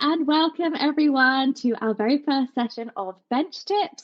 and welcome everyone to our very first session of Benchtips.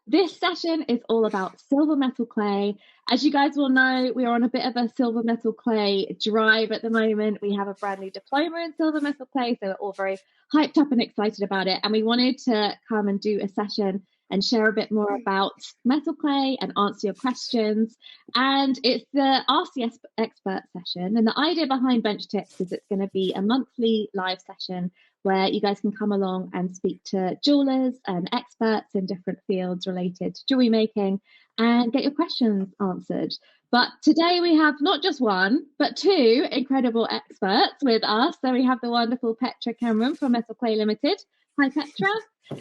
This session is all about silver metal clay. As you guys will know, we are on a bit of a silver metal clay drive at the moment. We have a brand new diploma in silver metal clay, so we're all very hyped up and excited about it. And we wanted to come and do a session and share a bit more about metal clay and answer your questions. And it's the Ask the Expert session. And the idea behind Benchtips is it's going to be a monthly live session where you guys can come along and speak to jewelers and experts in different fields related to jewelry making and get your questions answered. But today we have not just one, but two incredible experts with us. So we have the wonderful Petra Cameron from Metal Clay Limited. Hi, Petra.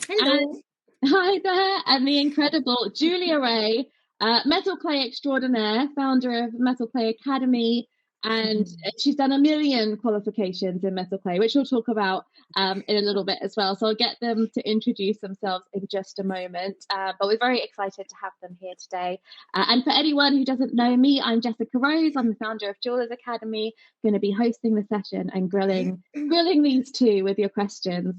Hello. Hi there, and the incredible Jewellery, metal clay extraordinaire, founder of Metal Clay Academy, and she's done a million qualifications in metal clay, which we'll talk about in a little bit as well. So I'll get them to introduce themselves in just a moment. But we're very excited to have them here today. And for anyone who doesn't know me, I'm Jessica Rose. I'm the founder of Jewelers Academy, going to be hosting the session and grilling these two with your questions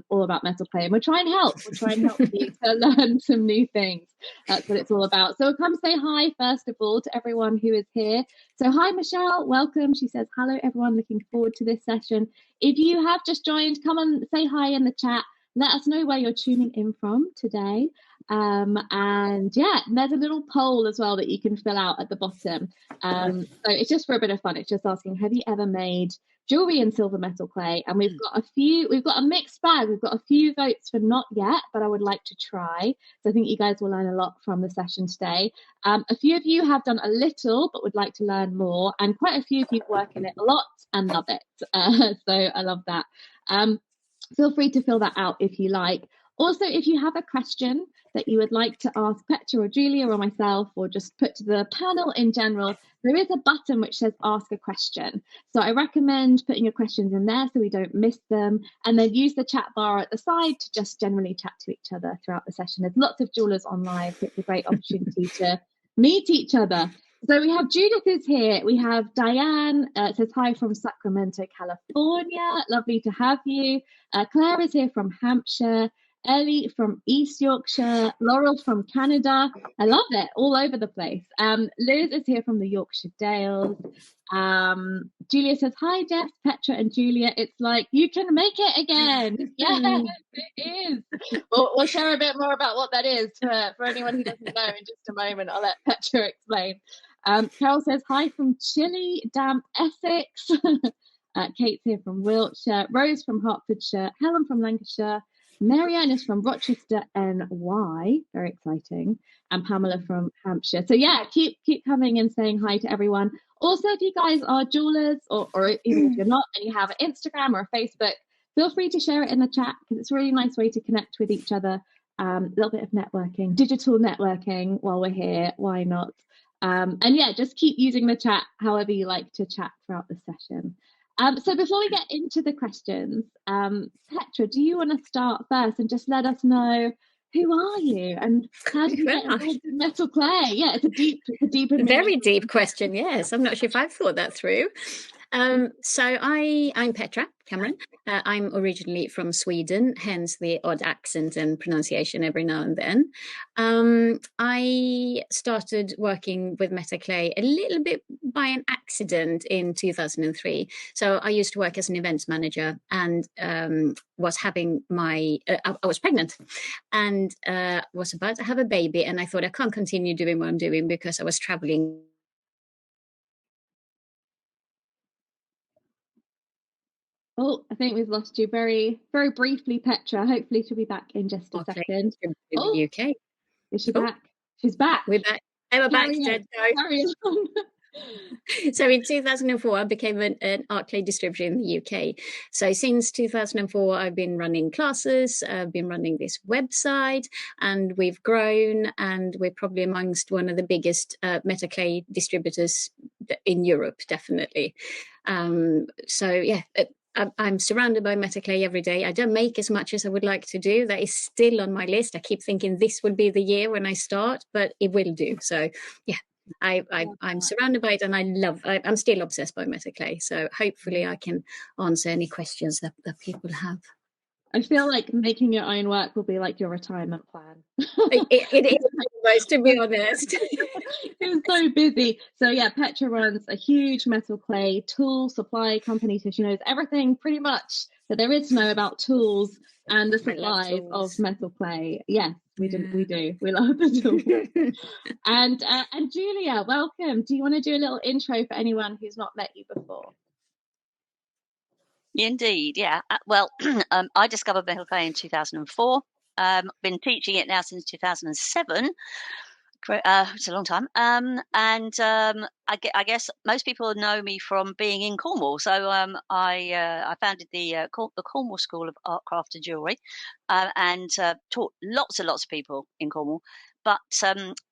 all about metal clay. And we'll try and help. We'll try and help you to learn some new things. That's what it's all about. So come say hi, first of all, to everyone who is here. So hi, Michelle, welcome. She says, hello, everyone, looking forward to this session. If you have just joined, come on, say hi in the chat. Let us know where you're tuning in from today. And yeah, there's a little poll as well that you can fill out at the bottom. So it's just for a bit of fun. It's just asking, have you ever made jewelry in silver metal clay? And we've got a mixed bag. We've got a few votes for not yet, but I would like to try. So I think you guys will learn a lot from the session today. A few of you have done a little, but would like to learn more. And quite a few of you work in it a lot and love it. So I love that. Feel free to fill that out if you like. Also, if you have a question that you would like to ask Petra or Julia or myself, or just put to the panel in general, there is a button which says ask a question. So I recommend putting your questions in there so we don't miss them, and then use the chat bar at the side to just generally chat to each other throughout the session. There's lots of jewelers on live, so it's a great opportunity to meet each other. So we have Judith is here. We have Diane, says hi from Sacramento, California. Lovely to have you. Claire is here from Hampshire. Ellie from East Yorkshire, Laurel from Canada. I love it, all over the place. Liz is here from the Yorkshire Dales. Julia says, hi, Jess, Petra and Julia. It's like, you can make it again. Yes, it is. We'll share a bit more about what that is for anyone who doesn't know in just a moment. I'll let Petra explain. Carol says, hi from chilly, damp Essex. Kate's here from Wiltshire. Rose from Hertfordshire. Helen from Lancashire. Marianne is from Rochester, NY, very exciting, and Pamela from Hampshire. So yeah, keep coming and saying hi to everyone. Also, if you guys are jewelers, or even if you're not, and you have an Instagram or a Facebook, feel free to share it in the chat, because it's a really nice way to connect with each other. A little bit of networking, digital networking while we're here, why not? And yeah, just keep using the chat however you like to chat throughout the session. So before we get into the questions, Petra, do you want to start first and just let us know, who are you and how did you get involved in metal clay? Yeah, it's a deep and very deep question. Yes, I'm not sure if I've thought that through. So I'm Petra Cameron. I'm originally from Sweden, hence the odd accent and pronunciation every now and then. I started working with metal clay a little bit by an accident in 2003. So I used to work as an events manager and was having I was pregnant and was about to have a baby, and I thought I can't continue doing what I'm doing because I was traveling. Oh, I think we've lost you very, very briefly, Petra. Hopefully she'll be back in just a second. In the UK. Is she back? She's back. We're back. We're back. Carry on. So in 2004, I became an art clay distributor in the UK. So since 2004, I've been running classes, I've been running this website, and we've grown, and we're probably amongst one of the biggest metal clay distributors in Europe, definitely. So yeah, I'm surrounded by metal clay every day. I don't make as much as I would like to do. That is still on my list. I keep thinking this will be the year when I start, but it will do. So yeah, I'm surrounded by it, and I'm still obsessed by metal clay. So hopefully I can answer any questions that people have. I feel like making your own work will be like your retirement plan. It is almost, to be honest. It's so busy. So yeah, Petra runs a huge metal clay tool supply company, so she knows everything pretty much that there is to know about tools and the supplies of metal clay. Yes, we do. We love the tools. And Julia, welcome. Do you want to do a little intro for anyone who's not met you before? Indeed, yeah. Well, I discovered metal clay in 2004. Been teaching it now since 2007. It's a long time. I guess most people know me from being in Cornwall. So I founded the Cornwall School of Art, Craft and Jewellery, and taught lots and lots of people in Cornwall. But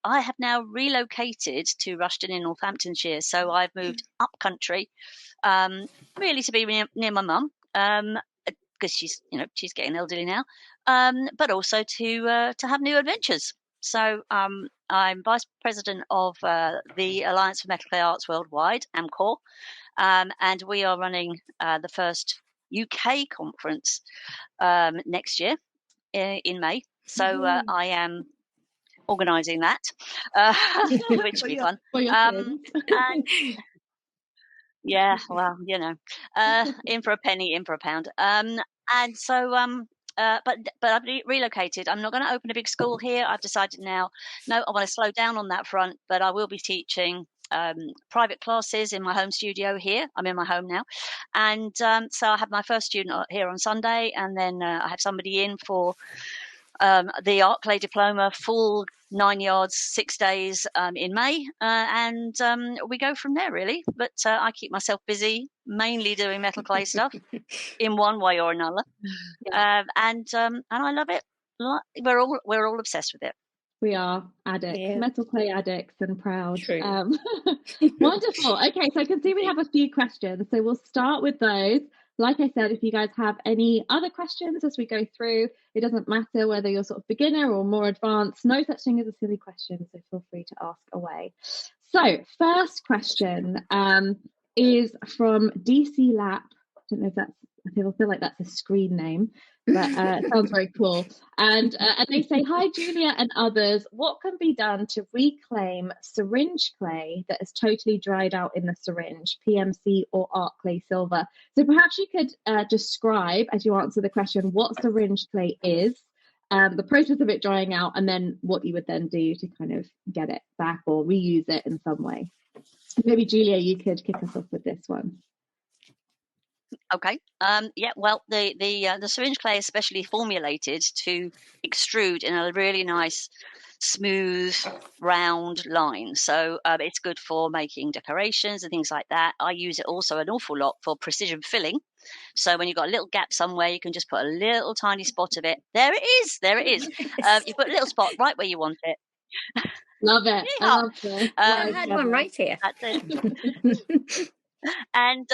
I have now relocated to Rushden in Northamptonshire. So I've moved up country, really to be near my mum, because she's getting elderly now, but also to have new adventures. So I'm vice president of the Alliance for Metal Clay Arts Worldwide, AMCOR, and we are running the first UK conference next year in May. So I am organising that, which will be fun. Yeah, well, in for a penny, in for a pound. And so, but I've relocated. I'm not going to open a big school here. I've decided now, no, I want to slow down on that front, but I will be teaching private classes in my home studio here. I'm in my home now. And so I have my first student here on Sunday, and then I have somebody in for the art clay diploma, full 9 yards, 6 days in May, and we go from there really. But I keep myself busy, mainly doing metal clay stuff in one way or another, and I love it. We're all obsessed with it. We are addicts, metal clay addicts, and proud. Wonderful. Okay, so I can see we have a few questions, so we'll start with those. Like I said, if you guys have any other questions as we go through, it doesn't matter whether you're sort of beginner or more advanced. No such thing as a silly question, so feel free to ask away. So first question is from DC Lap. I don't know if that's, I feel like that's a screen name, but it sounds very cool. And they say, hi, Julia and others. What can be done to reclaim syringe clay that is totally dried out in the syringe, PMC or art clay silver? So perhaps you could describe, as you answer the question, what syringe clay is, the process of it drying out, and then what you would then do to kind of get it back or reuse it in some way. Maybe, Julia, you could kick us off with this one. Okay. Yeah. Well, the syringe clay is specially formulated to extrude in a really nice, smooth, round line. So it's good for making decorations and things like that. I use it also an awful lot for precision filling. So when you've got a little gap somewhere, you can just put a little tiny spot of it. There it is. There it is. You put a little spot right where you want it. Love it. Yeah. I love it. I had one right here. That's it. And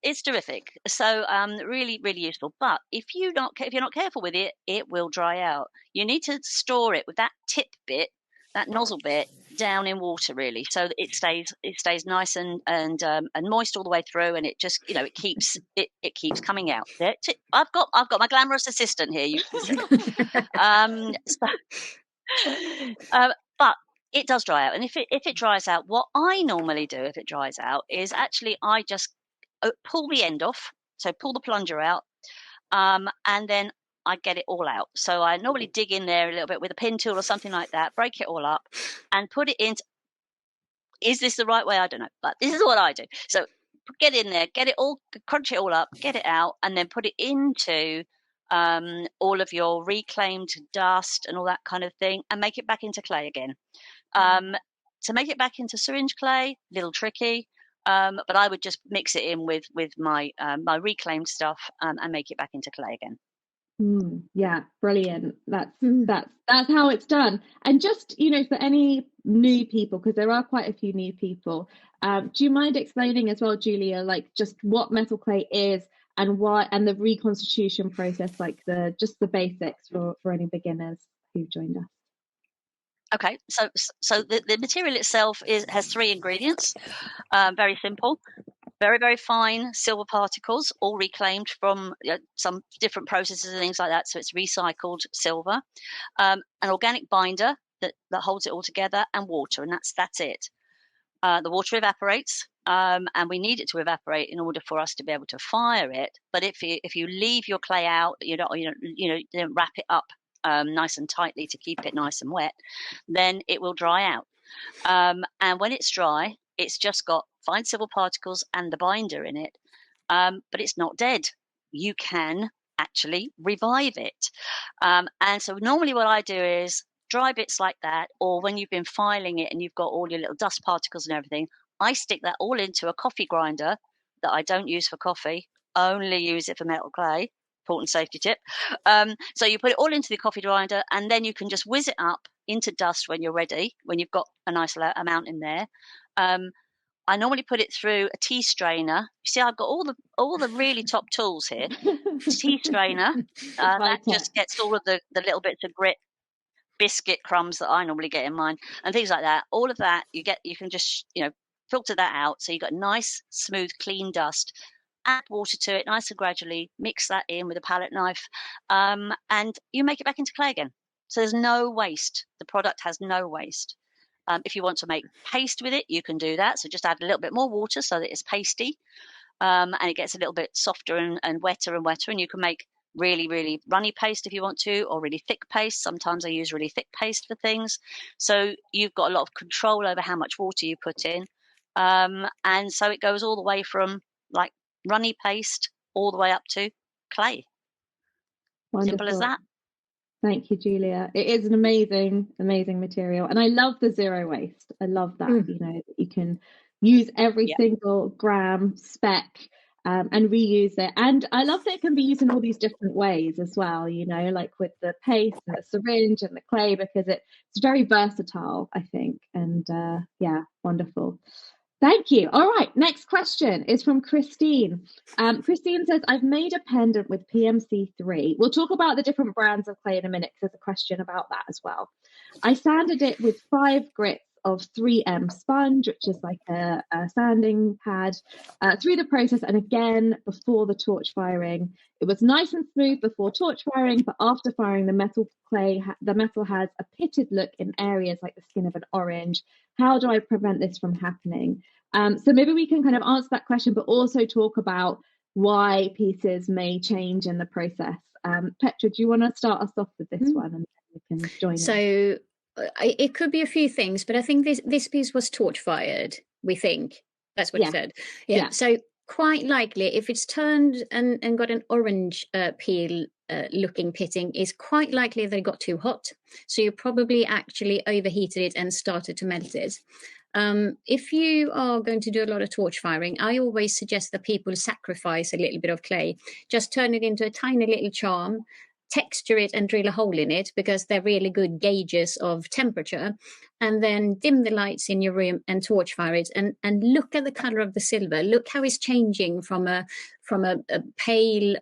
it's terrific. So really useful. But if you're not careful with it, it will dry out. You need to store it with that tip bit, that nozzle bit, down in water really, so that it stays nice and moist all the way through, and it just it keeps coming out. I've got my glamorous assistant here. You can see. But it does dry out, and if it dries out, what I normally do if it dries out is actually I just pull the end off, so pull the plunger out, and then I get it all out. So I normally dig in there a little bit with a pin tool or something like that, break it all up, and put it into. Is this the right way? I don't know, but this is what I do. So get in there, get it all, crunch it all up, get it out, and then put it into all of your reclaimed dust and all that kind of thing, and make it back into clay again. To make it back into syringe clay, a little tricky, but I would just mix it in with my my reclaimed stuff and make it back into clay again. Yeah, brilliant. That's how it's done. And just for any new people, because there are quite a few new people, do you mind explaining as well, Julia, like just what metal clay is and why, and the reconstitution process, like just the basics for any beginners who've joined us? Okay, so the material itself has 3 ingredients. Very simple. Very, very fine silver particles, all reclaimed from some different processes and things like that. So it's recycled silver. An organic binder that holds it all together, and water, and that's it. The water evaporates, and we need it to evaporate in order for us to be able to fire it. But if you leave your clay out, you don't wrap it up nice and tightly to keep it nice and wet, then it will dry out. And when it's dry, it's just got fine silver particles and the binder in it, but it's not dead. You can actually revive it. And so normally what I do is dry bits like that, or when you've been filing it and you've got all your little dust particles and everything, I stick that all into a coffee grinder that I don't use for coffee, only use it for metal clay. Important safety tip. So you put it all into the coffee grinder, and then you can just whiz it up into dust when you're ready, when you've got a nice amount in there. I normally put it through a tea strainer. You see, I've got all the really top tools here. Tea strainer, that just gets all of the little bits of grit, biscuit crumbs that I normally get in mine, and things like that. All of that you can just filter that out, so you've got nice, smooth, clean dust. Add water to it nice and gradually, mix that in with a palette knife, and you make it back into clay again. So there's no waste. The product has no waste. If you want to make paste with it, you can do that. So just add a little bit more water so that it's pasty, and it gets a little bit softer and wetter and wetter. And you can make really, really runny paste if you want to, or really thick paste. Sometimes I use really thick paste for things. So you've got a lot of control over how much water you put in. And so it goes all the way from like runny paste all the way up to clay. Wonderful. Simple as that. Thank you, Julia. It is an amazing, amazing material. And I love the zero waste. I love that, that you can use every single gram speck and reuse it. And I love that it can be used in all these different ways as well, like with the paste and the syringe and the clay, because it's very versatile, I think. And wonderful. Thank you. All right. Next question is from Christine. Christine says, I've made a pendant with PMC3. We'll talk about the different brands of clay in a minute, because there's a question about that as well. I sanded it with 5 grits of 3M sponge, which is like a sanding pad, through the process, and again before the torch firing. It was nice and smooth before torch firing, but after firing, the metal has a pitted look in areas like the skin of an orange. How do I prevent this from happening? So maybe we can kind of answer that question, but also talk about why pieces may change in the process. Petra, do you want to start us off with this one, and then we can join in? So it could be a few things, but I think this piece was torch fired, we think. That's what it said. Yeah. So quite likely, if it's turned and got an orange peel looking pitting, is quite likely that it got too hot. So you probably actually overheated it and started to melt it. If you are going to do a lot of torch firing, I always suggest that people sacrifice a little bit of clay. Just turn it into a tiny little charm, texture it and drill a hole in it, because they're really good gauges of temperature, and then dim the lights in your room and torch fire it, and look at the color of the silver. Look how it's changing from a pale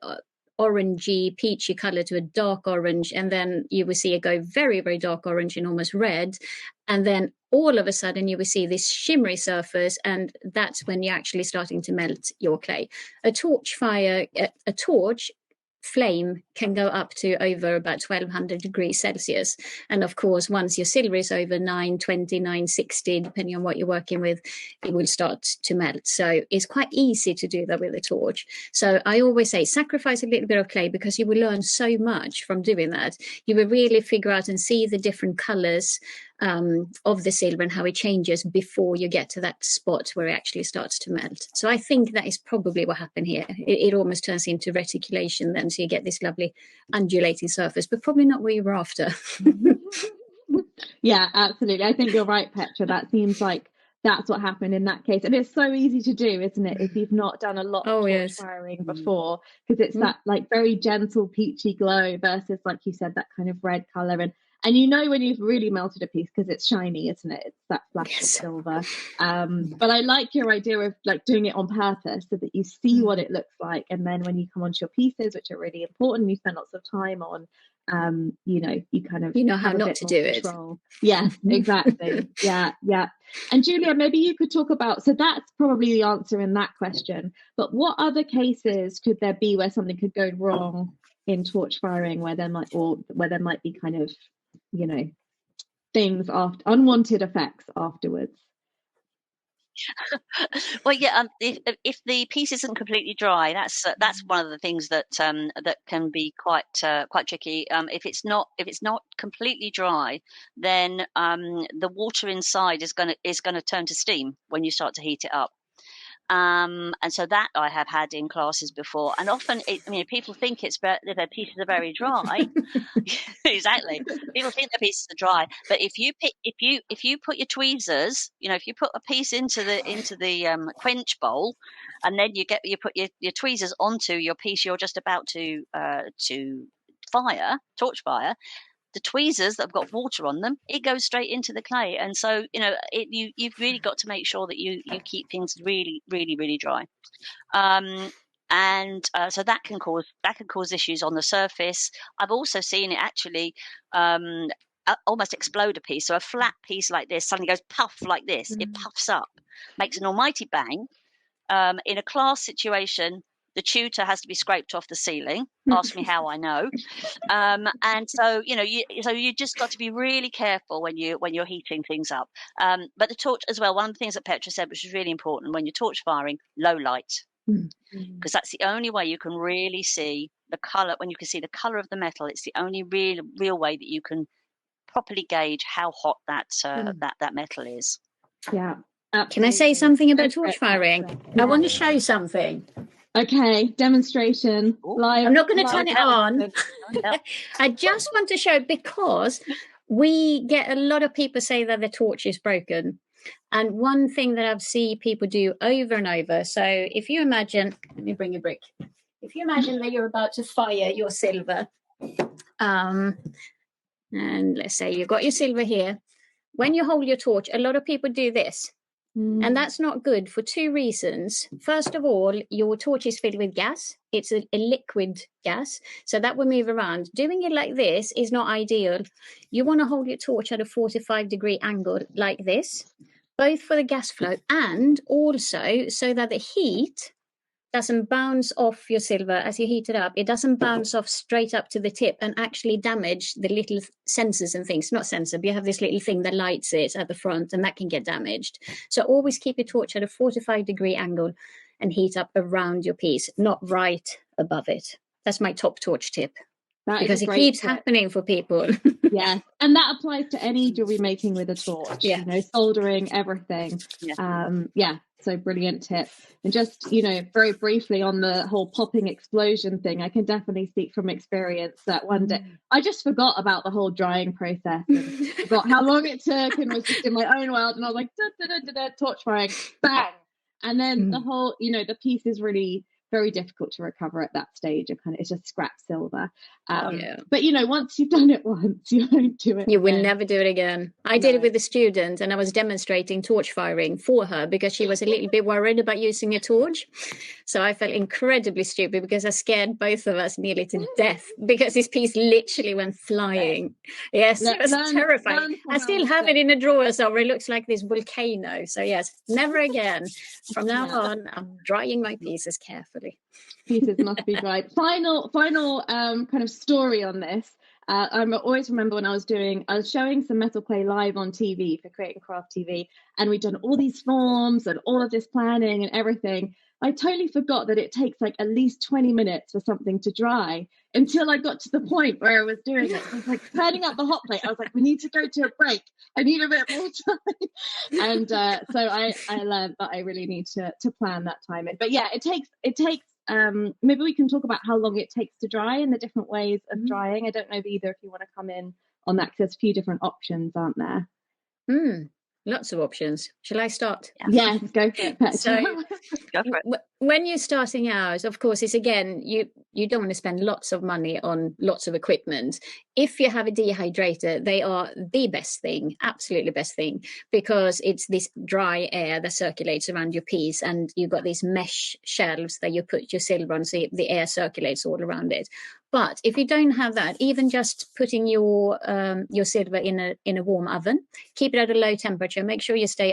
orangey peachy color to a dark orange, and then you will see it go very, very dark orange and almost red, and then all of a sudden you will see this shimmery surface, and that's when you're actually starting to melt your clay. A torch flame can go up to over about 1200 degrees Celsius, and of course once your silver is over 920, 960, depending on what you're working with, it will start to melt. So it's quite easy to do that with a torch. So I always say sacrifice a little bit of clay, because you will learn so much from doing that. You will really figure out and see the different colors of the silver and how it changes before you get to that spot where it actually starts to melt. So I think that is probably what happened here. It almost turns into reticulation then, so you get this lovely undulating surface, but probably not what you were after. Yeah, absolutely. I think you're right, Petra. That seems like that's what happened in that case. And it's so easy to do, isn't it, if you've not done a lot of torch firing before, because it's that like very gentle peachy glow versus, like you said, that kind of red color. And you know when you've really melted a piece because it's shiny, isn't it? It's that flash of silver. But I like your idea of like doing it on purpose so that you see what it looks like. And then when you come onto your pieces, which are really important, you spend lots of time on, you kind of how not to do control. Yes, exactly. Yeah. And Julia, maybe you could talk about, so that's probably the answer in that question, but what other cases could there be where something could go wrong in torch firing, where there might be kind of, things after, unwanted effects afterwards? Well, yeah. If the piece isn't completely dry, that's one of the things that can be quite tricky. If it's not completely dry, then the water inside is gonna turn to steam when you start to heat it up. And so that I have had in classes before, and often people think it's that their pieces are very dry. Exactly, people think their pieces are dry, but if you put your tweezers, if you put a piece into the quench bowl, and then you put your tweezers onto your piece you're just about to torch fire, the tweezers that have got water on them, it goes straight into the clay. And so, you've really got to make sure that you keep things really, really, really dry. So that can cause issues on the surface. I've also seen it actually almost explode a piece. So a flat piece like this suddenly goes puff like this. It puffs up, makes an almighty bang. In a class situation, the tutor has to be scraped off the ceiling. Ask me how I know. And so you just got to be really careful when you're heating things up. But the torch as well. One of the things that Petra said, which is really important when you're torch firing, low light, because that's the only way you can really see the color. When you can see the color of the metal, it's the only real way that you can properly gauge how hot that metal is. Yeah. Absolutely. Can I say something about torch firing? I want to show you something. Okay, demonstration. Live. I'm not going to turn it on. I just want to show, because we get a lot of people say that the torch is broken. And one thing that I've seen people do over and over. So if you imagine, let me bring a brick. If you imagine that you're about to fire your silver, and let's say you've got your silver here. When you hold your torch, a lot of people do this. And that's not good for two reasons. First of all, your torch is filled with gas. It's a liquid gas, so that will move around. Doing it like this is not ideal. You want to hold your torch at a 45-degree angle like this, both for the gas flow and also so that the heat doesn't bounce off your silver as you heat it up. It doesn't bounce off straight up to the tip and actually damage the little sensors and things. Not sensor, but you have this little thing that lights it at the front, and that can get damaged. So always keep your torch at a 45-degree angle and heat up around your piece, not right above it. That's my top torch tip. Because it keeps happening for people. Yeah, and that applies to any jewelry making with a torch. Yeah. Soldering, everything. Yeah. So brilliant tip. And just, very briefly on the whole popping explosion thing, I can definitely speak from experience that one day I just forgot about the whole drying process and forgot how long it took and was just in my own world. And I was like, torch firing, bang. And then the whole, the piece is really very difficult to recover at that stage. It's just scrap silver. But once you've done it once, you won't do it. You will never do it again. I did it with a student, and I was demonstrating torch firing for her because she was a little bit worried about using a torch. So I felt incredibly stupid because I scared both of us nearly to death because this piece literally went flying. Yes, it was terrifying. I still have it in a drawer somewhere. It looks like this volcano. So yes, never again. From now on, I'm drying my pieces carefully. Pieces must be dried. Final kind of story on this. I always remember when I was showing some metal clay live on TV for Create and Craft TV, and we'd done all these forms and all of this planning and everything. I totally forgot that it takes like at least 20 minutes for something to dry until I got to the point where I was doing it. I was like turning up the hot plate. I was like, we need to go to a break. I need a bit more time. And so I learned that I really need to plan that time in. But yeah, it takes maybe we can talk about how long it takes to dry and the different ways of drying. I don't know either if you want to come in on that, because there's a few different options, aren't there? Lots of options. Shall I start? Yeah, go for it, Petra. So go for it. when you're starting out, of course, it's again, you don't want to spend lots of money on lots of equipment. If you have a dehydrator, they are the best thing, absolutely best thing, because it's this dry air that circulates around your piece, and you've got these mesh shelves that you put your silver on, so the air circulates all around it. But if you don't have that, even just putting your silver in a warm oven, keep it at a low temperature. Make sure you stay.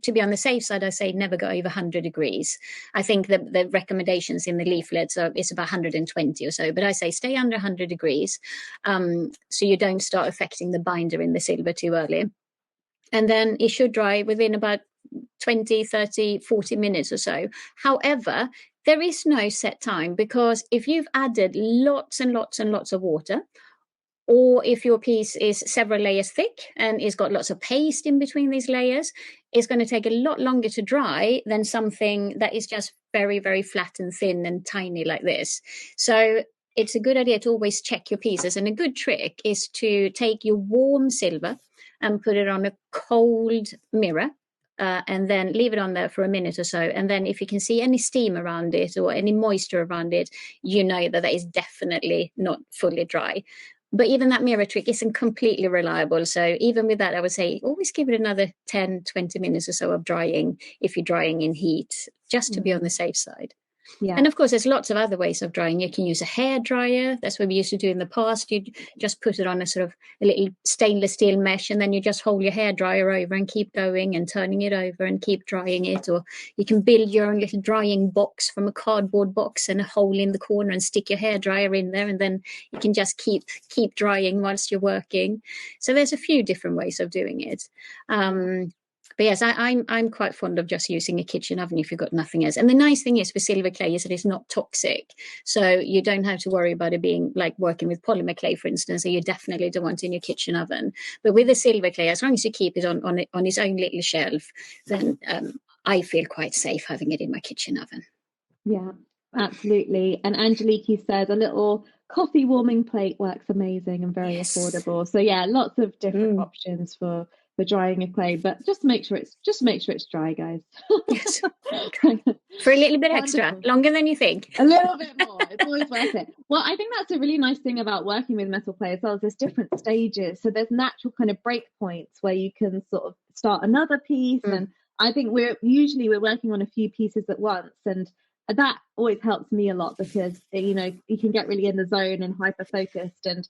To be on the safe side, I say never go over 100 degrees. I think the recommendations in the leaflets it's about 120 or so, but I say stay under 100 degrees, so you don't start affecting the binder in the silver too early. And then it should dry within about 20, 30, 40 minutes or so. However, there is no set time, because if you've added lots and lots and lots of water, or if your piece is several layers thick and it's got lots of paste in between these layers, it's going to take a lot longer to dry than something that is just very, very flat and thin and tiny like this. So it's a good idea to always check your pieces. And a good trick is to take your warm silver and put it on a cold mirror. And then leave it on there for a minute or so. And then if you can see any steam around it or any moisture around it, you know that is definitely not fully dry. But even that mirror trick isn't completely reliable. So even with that, I would say always give it another 10, 20 minutes or so of drying if you're drying in heat, just to be on the safe side. Yeah. And of course, there's lots of other ways of drying. You can use a hair dryer. That's what we used to do in the past. You just put it on a little stainless steel mesh, and then you just hold your hair dryer over and keep going and turning it over and keep drying it. Or you can build your own little drying box from a cardboard box and a hole in the corner and stick your hair dryer in there, and then you can just keep drying whilst you're working. So there's a few different ways of doing it. But yes, I'm quite fond of just using a kitchen oven if you've got nothing else. And the nice thing is with silver clay is that it's not toxic. So you don't have to worry about it being like working with polymer clay, for instance, so you definitely don't want it in your kitchen oven. But with the silver clay, as long as you keep it on its own little shelf, then I feel quite safe having it in my kitchen oven. Yeah, absolutely. And Angelique said a little coffee warming plate works amazing and very affordable. So yeah, lots of different options for drying a clay, but just make sure it's dry, guys. Yes. For a little bit extra, longer than you think. A little bit more. It's always worth it. Well, I think that's a really nice thing about working with metal clay as well. There's different stages, so there's natural kind of break points where you can sort of start another piece. And I think we're working on a few pieces at once, and that always helps me a lot, because you can get really in the zone and hyper focused and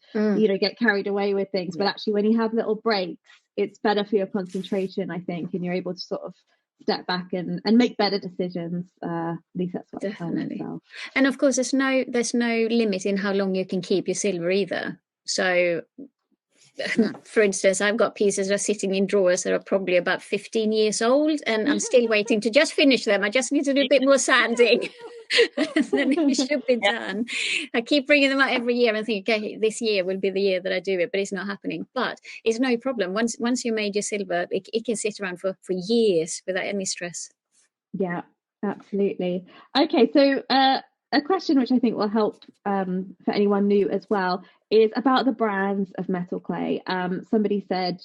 get carried away with things. But actually, when you have little breaks, it's better for your concentration, I think, and you're able to sort of step back and make better decisions. At least that's what I find myself. And of course, there's no limit in how long you can keep your silver either. So for instance, I've got pieces that are sitting in drawers that are probably about 15 years old, and I'm still waiting to just finish them. I just need to do a bit more sanding. And then it should be done. I keep bringing them out every year and think, okay, this year will be the year that I do it, but it's not happening. But it's no problem. Once you made your silver, it can sit around for years without any stress. Yeah, absolutely. Okay, so a question which I think will help for anyone new as well is about the brands of metal clay. Somebody said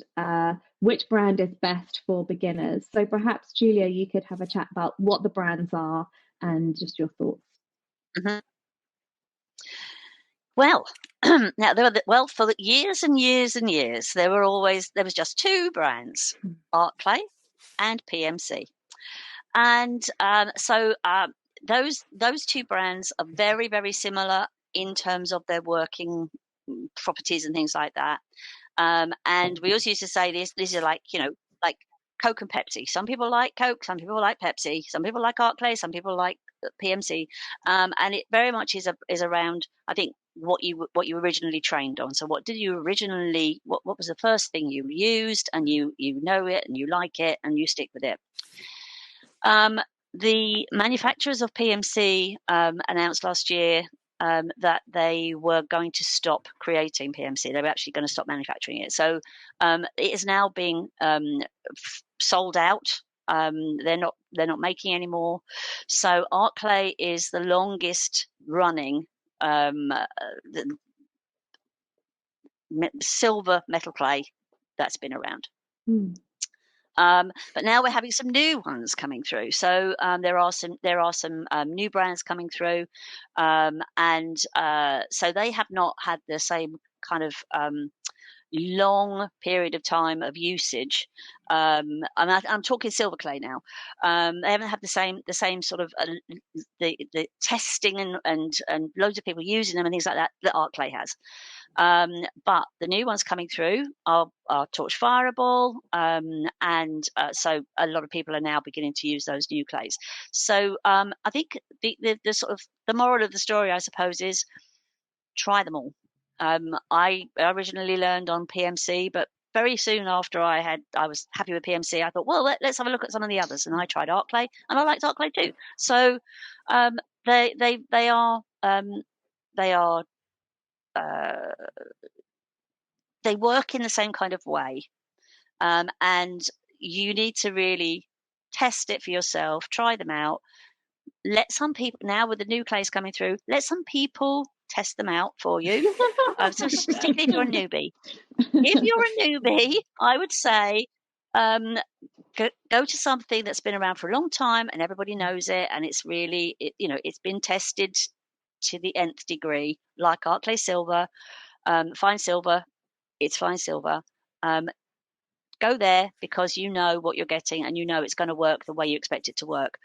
which brand is best for beginners. So perhaps, Julia, you could have a chat about what the brands are and just your thoughts. Mm-hmm. Well, now for years and years and years, there was just two brands, Art Clay and PMC. And so those two brands are very, very similar in terms of their working properties and things like that. And we also used to say these are like Coke and Pepsi. Some people like Coke, some people like Pepsi, some people like Art Clay, some people like PMC. And it very much is around, I think, what you originally trained on. So what was the first thing you used, and you know it and you like it and you stick with it. The manufacturers of PMC announced last year that they were going to stop creating PMC. They were actually going to stop manufacturing it. So it is now being sold out. They're not making anymore. So Art Clay is the longest running silver metal clay that's been around. But now we're having some new ones coming through. So there are some new brands coming through, and so they have not had the same kind of long period of time of usage. I'm talking silver clay now. They haven't had the same sort of the testing and loads of people using them and things like that art clay has. But the new ones coming through are torch fireable, and so a lot of people are now beginning to use those new clays. So I think the sort of the moral of the story, I suppose, is try them all. I originally learned on PMC, but very soon after I was happy with PMC, I thought, well, let's have a look at some of the others, and I tried art clay, and I liked art clay too. So they work in the same kind of way, and you need to really test it for yourself, try them out. Let some people, now with the new clays coming through, let some people test them out for you. So particularly if you're a newbie. If you're a newbie, I would say go to something that's been around for a long time and everybody knows it, and it's really, it's been tested to the nth degree, like art clay silver, fine silver. It's fine silver. Go there because you know what you're getting and you know it's going to work the way you expect it to work.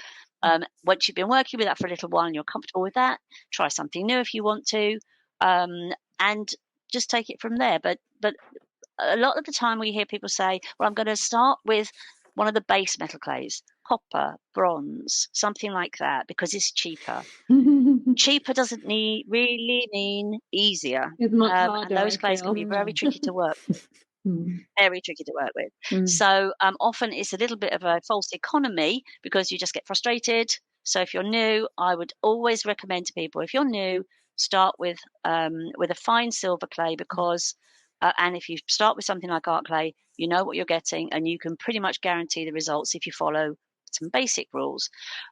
Once you've been working with that for a little while and you're comfortable with that, try something new if you want to, and just take it from there. But a lot of the time we hear people say, well, I'm going to start with one of the base metal clays, copper, bronze, something like that, because it's cheaper. Cheaper doesn't really mean easier. It's much harder, and those clays can be very tricky to work with. Very tricky to work with. So often it's a little bit of a false economy because you just get frustrated. So if you're new, I would always recommend to people, if you're new, start with a fine silver clay, because and if you start with something like art clay, you know what you're getting and you can pretty much guarantee the results if you follow some basic rules.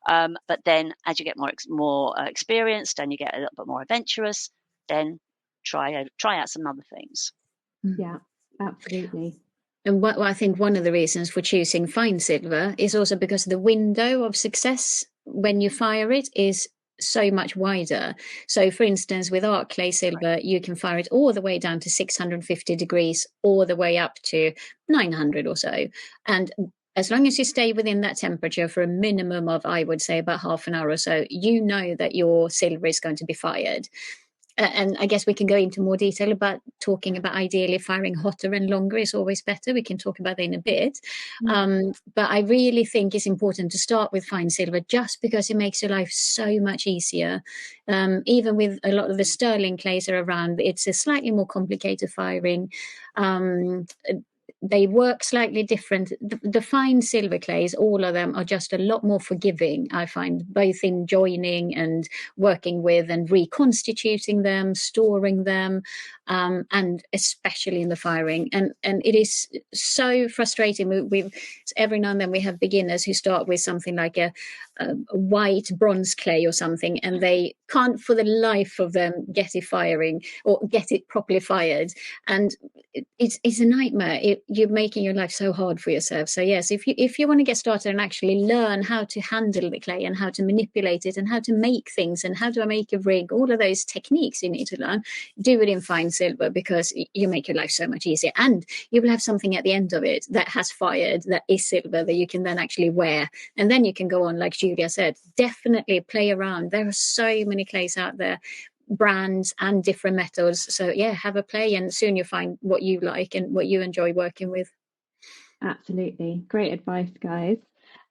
But then as you get more experienced and you get a little bit more adventurous, then try out some other things. Yeah, absolutely. And what I think one of the reasons for choosing fine silver is also because the window of success when you fire it is so much wider. So for instance, with art clay silver, you can fire it all the way down to 650 degrees, all the way up to 900 or so. And as long as you stay within that temperature for a minimum of, I would say, about half an hour or so, you know that your silver is going to be fired. And I guess we can go into more detail about talking about ideally firing hotter and longer is always better. We can talk about that in a bit. But I really think it's important to start with fine silver just because it makes your life so much easier. Even with a lot of the sterling clays are around, it's a slightly more complicated firing. They work slightly different. The fine silver clays, all of them are just a lot more forgiving, I find, both in joining and working with and reconstituting them, storing them, and especially in the firing. And it is so frustrating. We've every now and then we have beginners who start with something like a white bronze clay or something, and they can't for the life of them get it firing or get it properly fired. And it's a nightmare. You're making your life so hard for yourself. So yes, if you want to get started and actually learn how to handle the clay and how to manipulate it and how to make things and how to make a rig, all of those techniques you need to learn, do it in fine silver, because you make your life so much easier, and you will have something at the end of it that has fired, that is silver, that you can then actually wear, and then you can go on, like Julia said, definitely play around. There are so many clays out there, brands and different metals. So yeah, have a play and soon you'll find what you like and what you enjoy working with. Absolutely. Great advice, guys.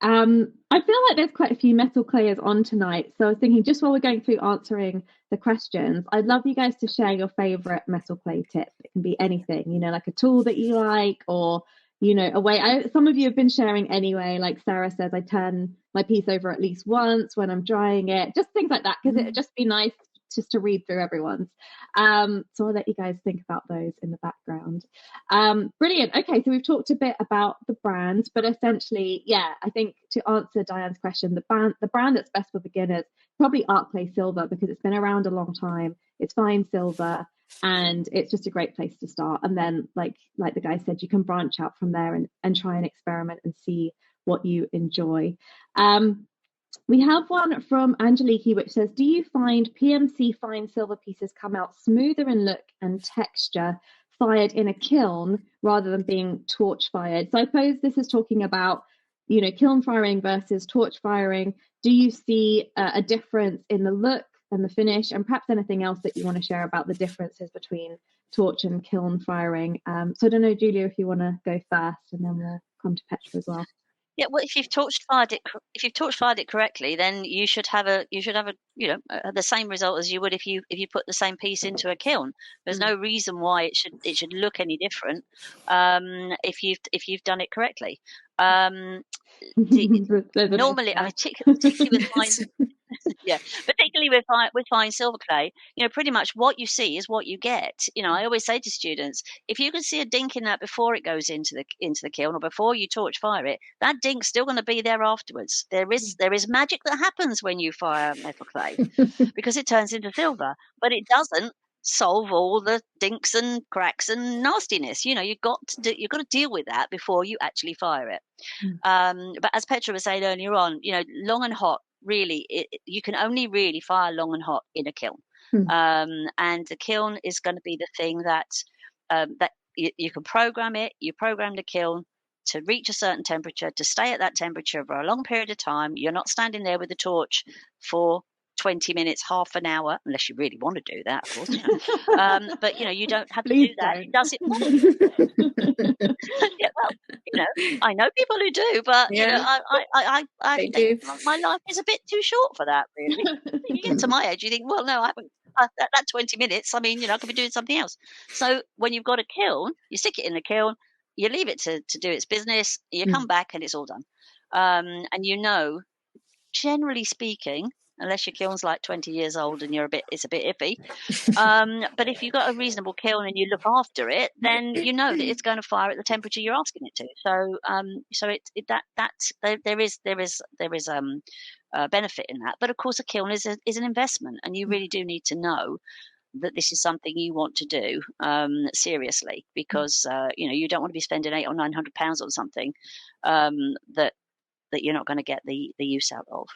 I feel like there's quite a few metal clayers on tonight. So I was thinking, just while we're going through answering the questions, I'd love you guys to share your favorite metal clay tip. It can be anything, like a tool that you like, or a way. Some of you have been sharing anyway, like Sarah says, I turn my piece over at least once when I'm drying it, just things like that, because it'd just be nice just to read through everyone's. So I'll let you guys think about those in the background. Brilliant. Okay, so we've talked a bit about the brand, but essentially, I think to answer Diane's question, the brand that's best for beginners, probably art clay silver, because it's been around a long time. It's fine silver. and it's just a great place to start. And then like the guy said, you can branch out from there and try and experiment and see what you enjoy. We have one from Angeliki which says, do you find PMC fine silver pieces come out smoother in look and texture fired in a kiln rather than being torch fired? So I suppose this is talking about, you know, kiln firing versus torch firing. Do you see a difference in the look and the finish, and perhaps anything else that you want to share about the differences between torch and kiln firing? So I don't know, Julia, if you want to go first, and then we'll come to Petra as well. Yeah, well, if you've torch fired it correctly, then you should have a the same result as you would if you put the same piece into a kiln. There's no reason why it should look any different if you've done it correctly. Normally, particularly with fine, particularly with fine silver clay, you know, pretty much what you see is what you get. You know, I always say to students, if you can see a dink in that before it goes into the kiln or before you torch fire it, that dink's still going to be there afterwards. There is magic that happens when you fire metal clay because it turns into silver, but it doesn't solve all the dinks and cracks and nastiness. You know, you've got to deal with that before you actually fire it. But as Petra was saying earlier on, you know, long and hot, really, you can only really fire long and hot in a kiln. And the kiln is going to be the thing that you can program it. You program the kiln to reach a certain temperature, to stay at that temperature for a long period of time. You're not standing there with a torch for 20 minutes, half an hour, unless you really want to do that, of course. You know. But you know, you don't have to do that. It does it for you. Yeah, well, you know, I know people who do, but you know, I do. My life is a bit too short for that. Really, you get to my age, you think, well, no, I haven't. That 20 minutes. I mean, you know, I could be doing something else. So when you've got a kiln, you stick it in the kiln, you leave it to do its business. You come back and it's all done. And you know, generally speaking, unless your kiln's like 20 years old and it's a bit iffy. But if you've got a reasonable kiln and you look after it, then you know that it's going to fire at the temperature you're asking it to. So there is benefit in that. But of course, a kiln is an investment, and you really do need to know that this is something you want to do seriously, because you know, you don't want to be spending £800 or £900 on something that you're not going to get the use out of.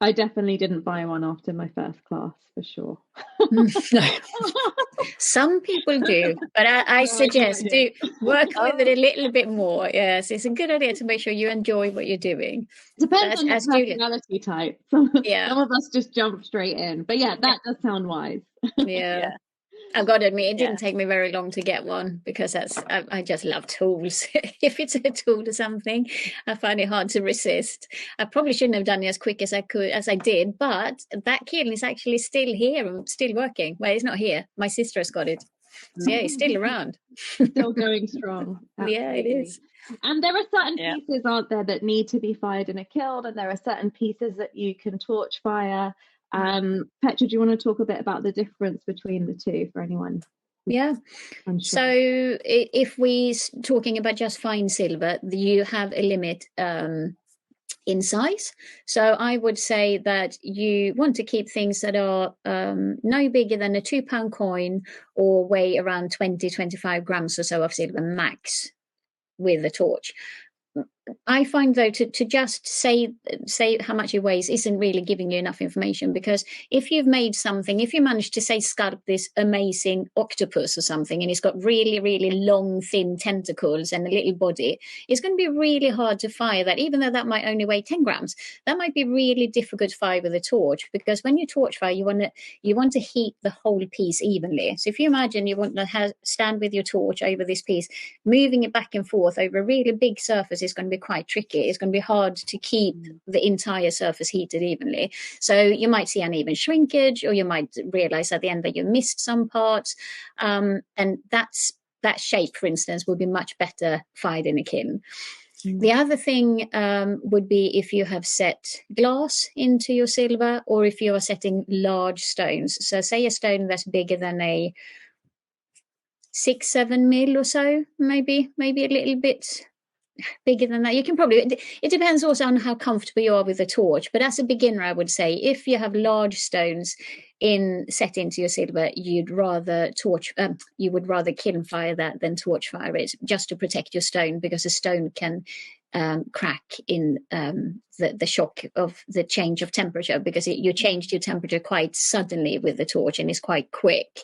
I definitely didn't buy one after my first class, for sure. Some people do, but I suggest do work with it a little bit more. Yes, it's a good idea to make sure you enjoy what you're doing. Depends on your personality type. Some of us just jump straight in, but yeah, that does sound wise. Yeah. I've got to admit, it didn't take me very long to get one, because I just love tools. If it's a tool to something, I find it hard to resist. I probably shouldn't have done it as quick as I did, but that kiln is actually still here and still working. Well, it's not here. My sister has got it. So yeah, it's still around. Still going strong. Absolutely. Yeah, it is. And there are certain pieces, aren't there, that need to be fired in a kiln, and there are certain pieces that you can torch fire. Petra, do you want to talk a bit about the difference between the two for anyone? Yeah. So if we're talking about just fine silver, you have a limit in size. So I would say that you want to keep things that are no bigger than a £2 coin or weigh around 20-25 grams or so of silver max with a torch. I find, though, to just say how much it weighs isn't really giving you enough information, because if you've made something, if you manage to sculpt this amazing octopus or something, and it's got really, really long, thin tentacles and a little body, it's going to be really hard to fire that, even though that might only weigh 10 grams. That might be really difficult to fire with a torch, because when you torch fire, you want to heat the whole piece evenly. So if you imagine you want to stand with your torch over this piece, moving it back and forth over a really big surface is going to be quite tricky. It's going to be hard to keep the entire surface heated evenly. So you might see uneven shrinkage, or you might realize at the end that you missed some parts. And that shape, for instance, would be much better fired in a kiln. The other thing would be if you have set glass into your silver, or if you are setting large stones. So say a stone that's bigger than a 6-7 mil or so, maybe a little bit bigger than that. You can probably, it depends also on how comfortable you are with the torch, but as a beginner, I would say if you have large stones, set into your silver, you would rather kiln fire that than torch fire it, just to protect your stone, because a stone can crack in the shock of the change of temperature, because you changed your temperature quite suddenly with the torch, and it's quite quick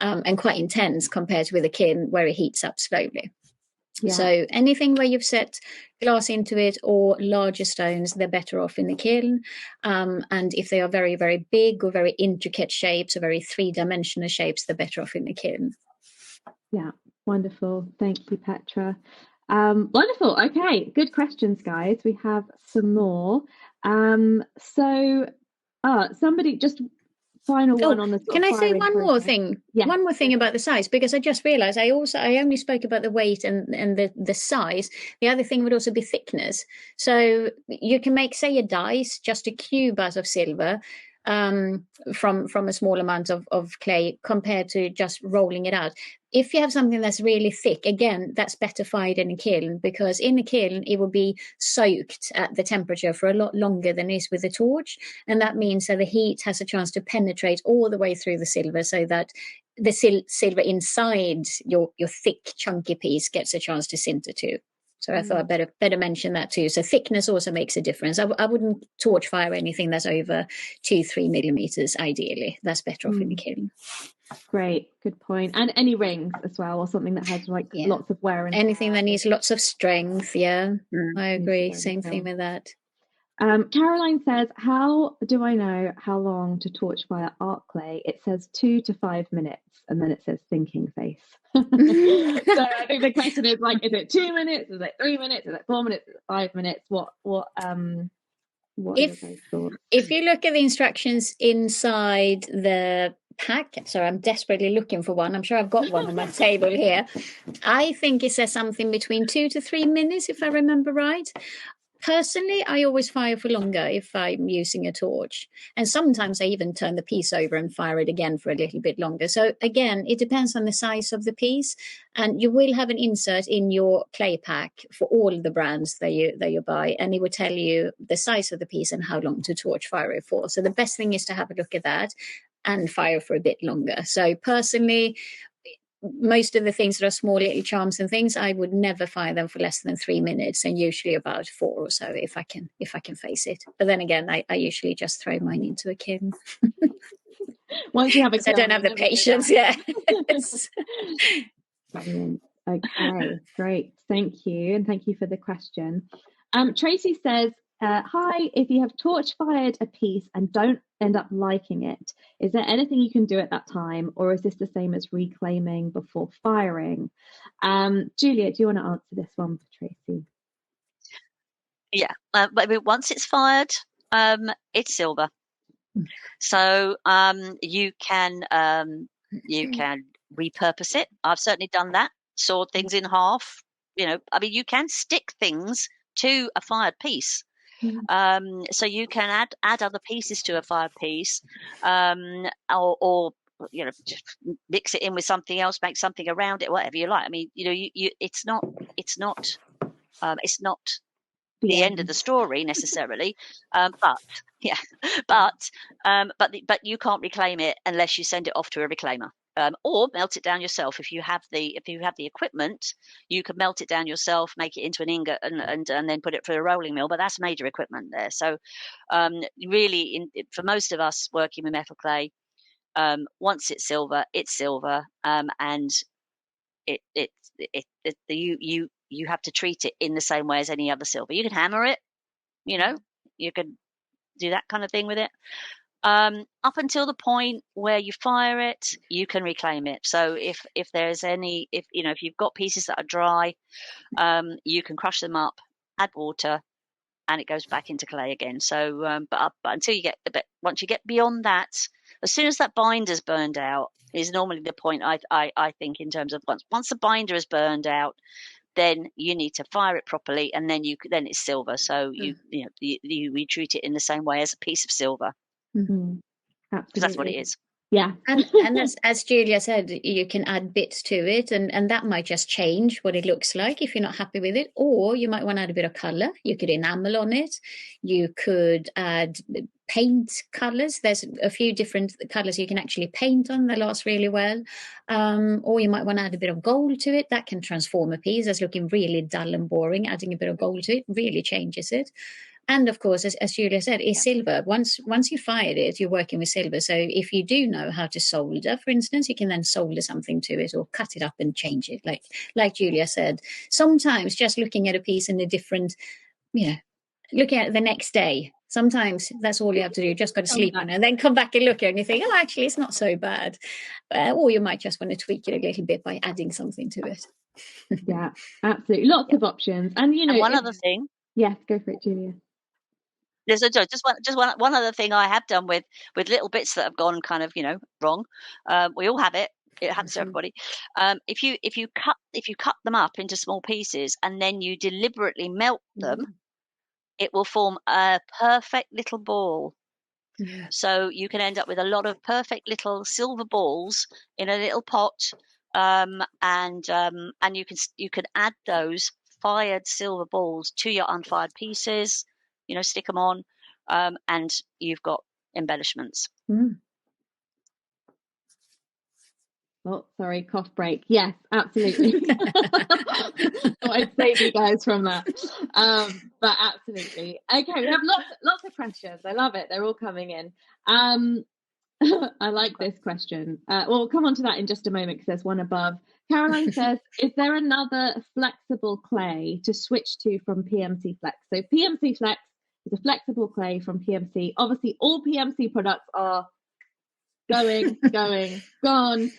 and quite intense compared with a kiln where it heats up slowly. Yeah. So anything where you've set glass into it or larger stones, they're better off in the kiln. And if they are very, very big or very intricate shapes or very three-dimensional shapes, they're better off in the kiln. Yeah, wonderful. Thank you, Petra. Wonderful. Okay, good questions, guys. We have some more. Somebody just final one on the can I say one more thing? Yeah. One more thing about the size, because I just realized I only spoke about the weight and the size. The other thing would also be thickness. So you can make, say, a dice, just a cube out of silver, from a small amount of clay, compared to just rolling it out. If you have something that's really thick, again, that's better fired in a kiln, because in a kiln it will be soaked at the temperature for a lot longer than it is with a torch, and that means that the heat has a chance to penetrate all the way through the silver, so that the silver inside your thick chunky piece gets a chance to sinter too. So I thought I'd better mention that too. So thickness also makes a difference. I wouldn't torch fire anything that's over 2-3 millimeters. Ideally, that's better off in the kiln. Great, good point. And any rings as well, or something that has lots of wear and anything that needs lots of strength. I agree. Same thing with that. Caroline says, how do I know how long to torch fire art clay? It says 2 to 5 minutes, and then it says thinking face. So I think the question is, is it 2 minutes? Is it 3 minutes? Is it 4 minutes? Is it 5 minutes? What if you look at the instructions inside the pack, sorry, I'm desperately looking for one. I'm sure I've got one on my table here. I think it says something between 2 to 3 minutes, if I remember right. Personally, I always fire for longer if I'm using a torch. And sometimes I even turn the piece over and fire it again for a little bit longer. So again, it depends on the size of the piece. And you will have an insert in your clay pack for all the brands that you buy. And it will tell you the size of the piece and how long to torch fire it for. So the best thing is to have a look at that and fire for a bit longer. So personally, most of the things that are small little charms and things, I would never fire them for less than 3 minutes, and usually about 4 or so if I can face it. But then again, I usually just throw mine into a kiln. Once you have a kiln, I don't have the patience. Yes. Brilliant. Okay, great. Thank you, and thank you for the question. Tracy says, hi, if you have torch fired a piece and don't end up liking it, is there anything you can do at that time, or is this the same as reclaiming before firing? Julia, do you want to answer this one for Tracy? Yeah, but once it's fired, it's silver. So you can repurpose it. I've certainly done that. Sawed things in half. You can stick things to a fired piece. So you can add other pieces to a fired piece, or just mix it in with something else, make something around it, whatever you like. It's not the end of the story necessarily, but you can't reclaim it unless you send it off to a reclaimer. Or melt it down yourself. If you have the equipment, you can melt it down yourself, make it into an ingot, and then put it through a rolling mill. But that's major equipment there. So really, for most of us working with metal clay, once it's silver, and you have to treat it in the same way as any other silver. You can hammer it, you can do that kind of thing with it. Up until the point where you fire it, you can reclaim it. So if you've got pieces that are dry, you can crush them up, add water, and it goes back into clay again. So, but until once you get beyond that, as soon as that binder's burned out, is normally the point I think in terms of once the binder is burned out, then you need to fire it properly, and then it's silver. So you treat it in the same way as a piece of silver. Mm-hmm. Because that's what it is. Yeah. and as Julia said, you can add bits to it, and that might just change what it looks like if you're not happy with it. Or you might want to add a bit of colour. You could enamel on it. You could add paint colours. There's a few different colours you can actually paint on that last really well. Or you might want to add a bit of gold to it. That can transform a piece that's looking really dull and boring. Adding a bit of gold to it really changes it. And of course, as Julia said, is silver. Once you fired it, you're working with silver. So if you do know how to solder, for instance, you can then solder something to it or cut it up and change it. Like Julia said, sometimes just looking at a piece in a different, looking at it the next day, sometimes that's all you have to do. You just got to sleep on it and then come back and look at it and you think, oh, actually, it's not so bad. Or you might just want to tweak it a little bit by adding something to it. Yeah, absolutely. Lots of options. And, and one other thing. Yes, go for it, Julia. There's just one other thing I have done with little bits that have gone kind of wrong. We all have it. It happens to everybody. If you cut them up into small pieces and then you deliberately melt them, it will form a perfect little ball. Yeah. So you can end up with a lot of perfect little silver balls in a little pot, and you can add those fired silver balls to your unfired pieces. Stick them on, and you've got embellishments. Oh, sorry, cough break. Yes, absolutely. Thought I'd save you guys from that. But absolutely. Okay, we have lots of questions. I love it. They're all coming in. I like this question. We'll come on to that in just a moment because there's one above. Caroline says, is there another flexible clay to switch to from PMC Flex? So PMC Flex is a flexible clay from PMC. Obviously, all PMC products are gone.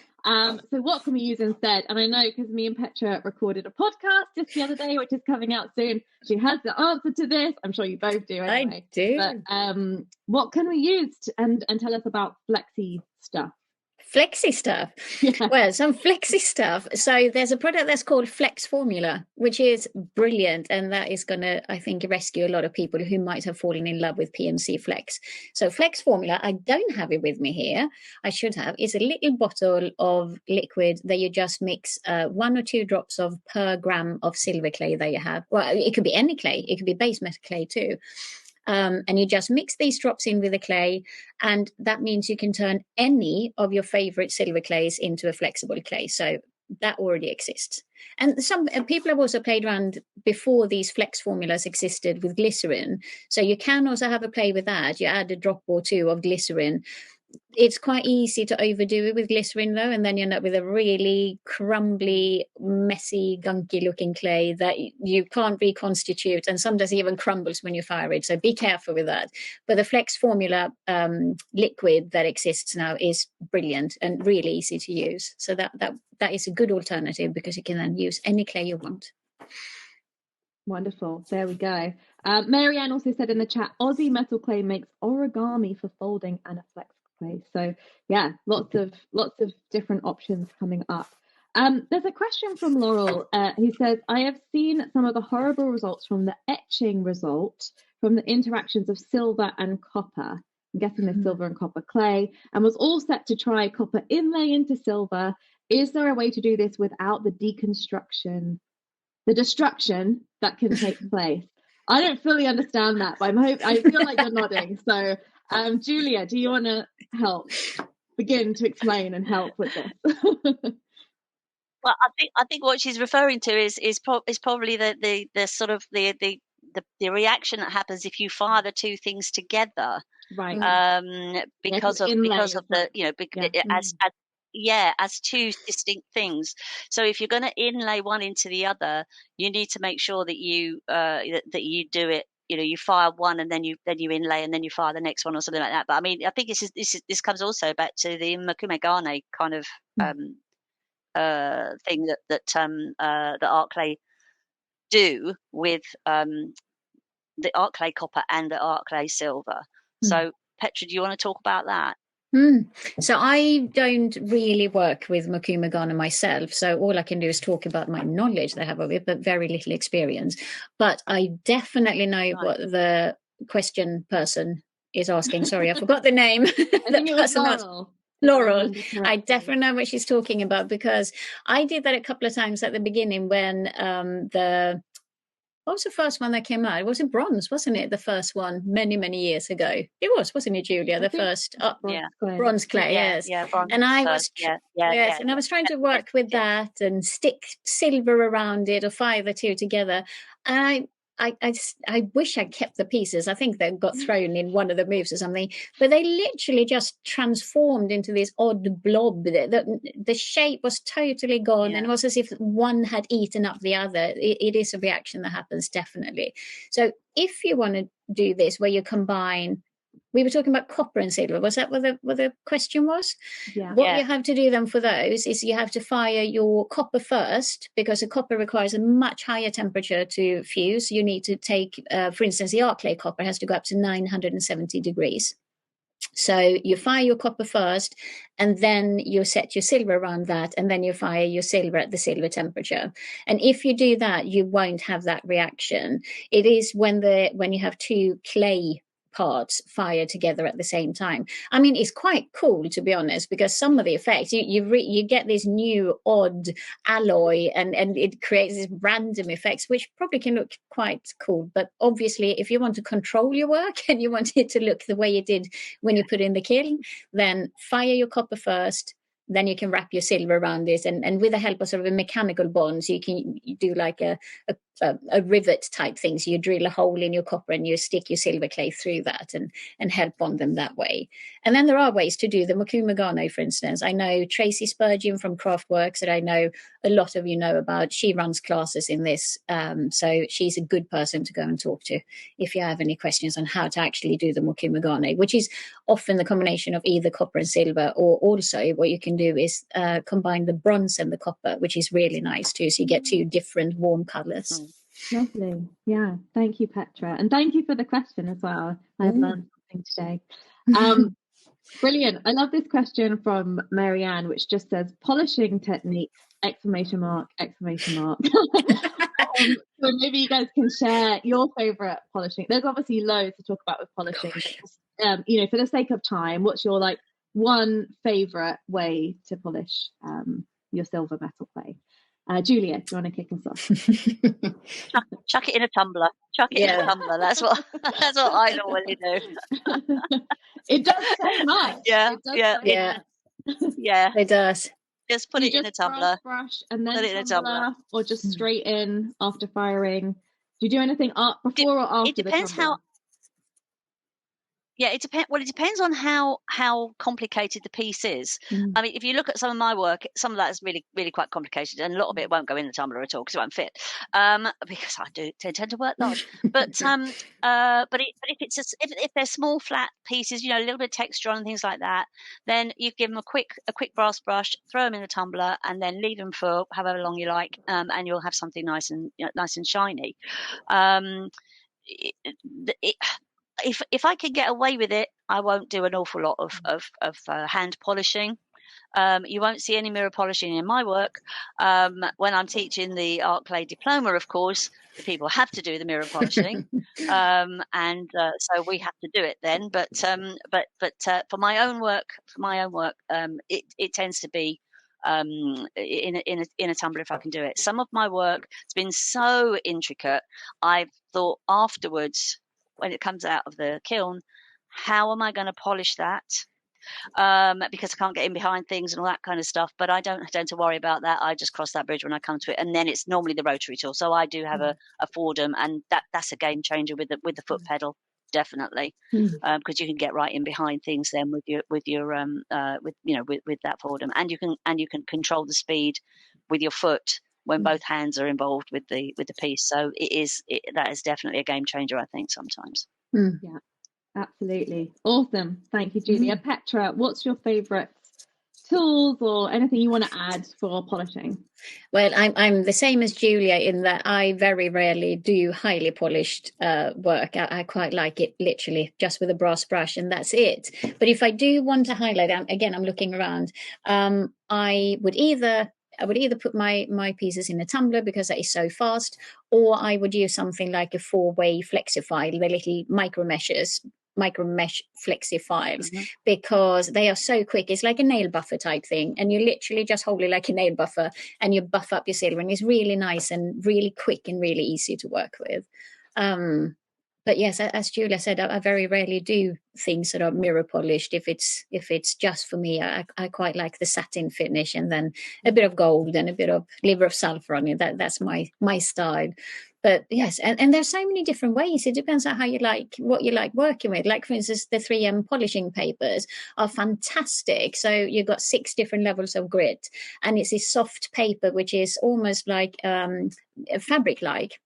So what can we use instead? And I know because me and Petra recorded a podcast just the other day, which is coming out soon. She has the answer to this. I'm sure you both do anyway. I do. But what can we use and tell us about flexi stuff? Flexi stuff. Yeah. Well, some flexi stuff. So there's a product that's called Flex Formula, which is brilliant. And that is going to, I think, rescue a lot of people who might have fallen in love with PMC Flex. So Flex Formula, I don't have it with me here. I should have. It's a little bottle of liquid that you just mix 1 or 2 drops of per gram of silver clay that you have. Well, it could be any clay. It could be base metal clay too. And you just mix these drops in with the clay, and that means you can turn any of your favorite silver clays into a flexible clay. So that already exists. And some people have also played around before these flex formulas existed with glycerin. So you can also have a play with that. You add a drop or 2 of glycerin. It's quite easy to overdo it with glycerin though, and then you end up with a really crumbly, messy, gunky looking clay that you can't reconstitute, and sometimes even crumbles when you fire it. So be careful with that. But the Flex Formula liquid that exists now is brilliant and really easy to use. So that is a good alternative because you can then use any clay you want. Wonderful. There we go. Marianne also said in the chat, Aussie metal clay makes origami for folding and a flex clay. So yeah, lots of different options coming up. There's a question from Laurel who says, I have seen some of the horrible results from the etching result from the interactions of silver and copper. I'm guessing the silver and copper clay, and was all set to try copper inlay into silver. Is there a way to do this without the destruction that can take place? I don't fully understand that, but I feel like you're nodding. So, Julia, do you want to begin to explain and help with this? Well, I think what she's referring to is probably the sort of the reaction that happens if you fire the two things together, right? Because of as two distinct things. So if you're going to inlay one into the other, you need to make sure that you do it. You fire one and then you inlay and then you fire the next one or something like that. But I mean, I think this comes also back to the makumegane kind of thing that art clay do with the art clay copper and the art clay silver. So Petra, do you want to talk about that? So I don't really work with makumegane myself, so all I can do is talk about my knowledge that I have of it, but very little experience. But I definitely know what the question person is asking. Sorry, I forgot the name. I think it was Laurel. I definitely know what she's talking about because I did that a couple of times at the beginning when What was the first one that came out? It was in bronze, wasn't it? The first one many, many years ago. It was, wasn't it, Julia? The first bronze clay, yes. Yeah, bronze and I first. was and I was trying to work with that and stick silver around it or fire the two together. And I wish I'd kept the pieces. I think they got thrown in one of the moves or something, but they literally just transformed into this odd blob. The shape was totally gone, and it was as if one had eaten up the other. It is a reaction that happens, definitely. So if you want to do this where you combine, we were talking about copper and silver. Was that what the question was? Yeah. What you have to do then for those is you have to fire your copper first, because the copper requires a much higher temperature to fuse. You need to take, for instance, the art clay copper has to go up to 970 degrees. So you fire your copper first, and then you set your silver around that, and then you fire your silver at the silver temperature. And if you do that, you won't have that reaction. It is when you have two clay parts fire together at the same time. I mean, it's quite cool, to be honest, because some of the effects you get this new odd alloy, and it creates these random effects, which probably can look quite cool. But obviously, if you want to control your work and you want it to look the way it did when you put it in the kiln, then fire your copper first. Then you can wrap your silver around this, and with the help of sort of a mechanical bond, so you do like a rivet type thing. So you drill a hole in your copper and you stick your silver clay through that and help bond them that way. And then there are ways to do the Mokumagane, for instance. I know Tracy Spurgeon from Craftworks, that I know a lot of you know about. She runs classes in this. So she's a good person to go and talk to if you have any questions on how to actually do the Mokumagane, which is often the combination of either copper and silver, or also what you can do is combine the bronze and the copper, which is really nice too. So you get two different warm colours. Lovely. Yeah. Thank you, Petra. And thank you for the question as well. I've learned something today. Brilliant. I love this question from Marianne, which just says polishing techniques, ! So maybe you guys can share your favourite polishing. There's obviously loads to talk about with polishing. But just, for the sake of time, what's your one favourite way to polish your silver metal clay? Julia, do you want to kick us off? Chuck it in a tumbler. In a tumbler. That's what I normally do. It does so much. It does. Just put it in a tumbler. Brush and then put it in a tumbler, or just straight in after firing. Do you do anything before or after? It depends how. Yeah, it depends. Well, it depends on how complicated the piece is. I mean, if you look at some of my work, some of that is really, really quite complicated, and a lot of it won't go in the tumbler at all because it won't fit. Because I do tend to work large. But if they're small flat pieces, a little bit of texture on and things like that, then you give them a quick brass brush, throw them in the tumbler, and then leave them for however long you like, and you'll have something nice and shiny. If I could get away with it, I won't do an awful lot of hand polishing. You won't see any mirror polishing in my work. When I'm teaching the art clay diploma, of course, the people have to do the mirror polishing, and so we have to do it then. But for my own work, it tends to be in a tumbler if I can do it. Some of my work has been so intricate, I've thought afterwards, when it comes out of the kiln, how am I going to polish that? Because I can't get in behind things and all that kind of stuff. But I don't tend to worry about that. I just cross that bridge when I come to it, and then it's normally the rotary tool. So I do have a Fordham, and that's a game changer with the foot pedal, definitely, because you can get right in behind things then with that Fordham, and you can control the speed with your foot when both hands are involved with the piece. So that is definitely a game changer, I think, sometimes. Yeah, absolutely. Awesome. Thank you, Julia. Petra, what's your favourite tools or anything you want to add for polishing? Well, I'm the same as Julia in that I very rarely do highly polished work. I quite like it literally just with a brass brush, and that's it. But if I do want to highlight, again, I'm looking around, I would either put my pieces in a tumbler because that is so fast, or I would use something like a 4-way flexifile, the little micro meshes, micro mesh flexi files because they are so quick. It's like a nail buffer type thing, and you literally just hold it like a nail buffer and you buff up your silver, and it's really nice and really quick and really easy to work with. But yes, as Julia said, I very rarely do things that are mirror polished. If it's just for me, I quite like the satin finish and then a bit of gold and a bit of liver of sulfur on it. That's my style. But yes, and there's so many different ways. It depends on how you like, what you like working with. Like, for instance, the 3M polishing papers are fantastic. So you've got 6 different levels of grit, and it's a soft paper, which is almost like fabric-like.